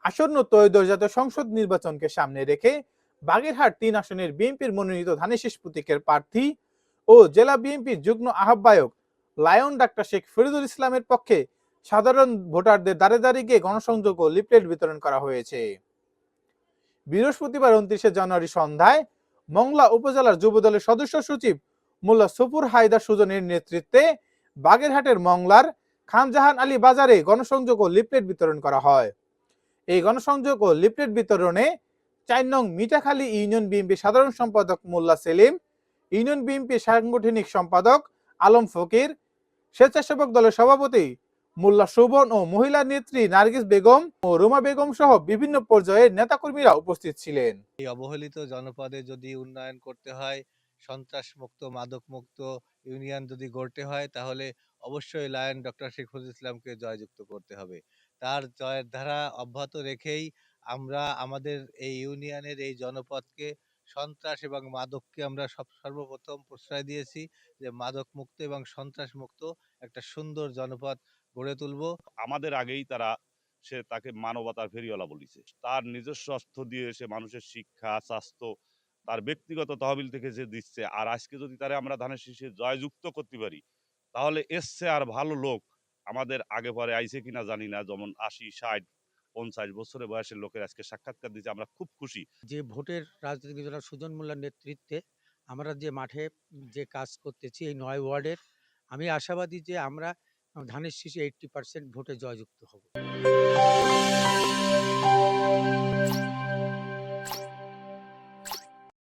আসন্ন ত্রয়োদশ জাতীয় সংসদ নির্বাচনকে সামনে রেখে বাগেরহাট ৩ আসনের বিএনপির মনোনীত ধানেশীষ প্রতীকের প্রার্থী ও জেলা বিএনপির যুগ্ম আহ্বায়ক লায়ন ডাক্তার শেখ ফরিদুল ইসলামের পক্ষে সাধারণ ভোটারদের দ্বারে দ্বারে গিয়ে গণসংযোগ ও লিফলেট বিতরণ করা হয়েছে। বৃহস্পতিবার ২৯শে জানুয়ারি সন্ধ্যায় মংলা উপজেলার যুবদলের সদস্য সচিব মোল্লা সফুর হায়দার সুজনের নেতৃত্বে বাগেরহাটের মংলার খানজাহান আলী বাজারে গণসংযোগ ও লিফলেট বিতরণ করা হয়। এই গণসংযোগ ও লিফলেট বিতরণে ৪ নং মিঠাখালী ইউনিয়ন বিএনপি সাধারণ সম্পাদক মোল্লা সেলিম, ইউনিয়ন বিএনপি সাংগঠনিক সম্পাদক আলম ফকির, স্বেচ্ছাসেবক দলের সভাপতি মোল্লা শোভন ও মহিলা নেত্রী নার্গিস বেগম ও রুমা বেগম সহ বিভিন্ন পর্যায়ের নেতাকর্মীরা উপস্থিত ছিলেন। এই অবহেলিত জনপদে যদি উন্নয়ন করতে হয়, সন্ত্রাস মুক্ত মাদক মুক্ত ইউনিয়ন যদি গড়তে হয়, তাহলে অবশ্যই লায়ন ডক্টর শেখ ফজলুল ইসলামকে জয়যুক্ত করতে হবে। তার জয়ের ধারা অব্যাহত রেখেই আমরা আমাদের এই ইউনিয়নের এই জনপদকে সন্ত্রাস এবং মাদককে আমরা সর্বপ্রথম প্রশ্রয় দিয়েছি যে মাদক মুক্ত এবং সন্ত্রাস মুক্ত একটা সুন্দর জনপদ গড়ে তুলব। আমাদের আগেই তাকে মানবতার ফেরিওয়ালা বলেছে। তার নিজস্ব অর্থ দিয়ে সে মানুষের শিক্ষা, স্বাস্থ্য, তার ব্যক্তিগত তহবিল থেকে যে দিচ্ছে, আর আজকে যদি তারা আমরা ধানের শীষে জয়যুক্ত করতে পারি, তাহলে এসছে আর ভালো লোক আমাদের আগে পরে আইছে কিনা জানি না, যেমন ৮০, ৬০, ৫০ বছরের বয়সের লোকের আজকে সাক্ষাৎকার দিচ্ছে, আমরা খুব খুশি। যে ভোটের রাজনীতিবিদরা সুজন মোল্লার নেতৃত্বে আমরা যে মাঠে যে কাজ করতেছি এই ৯ ওয়ার্ডের, আমি আশাবাদী যে আমরা ধানের শীষে 80% ভোটে জয়যুক্ত হব।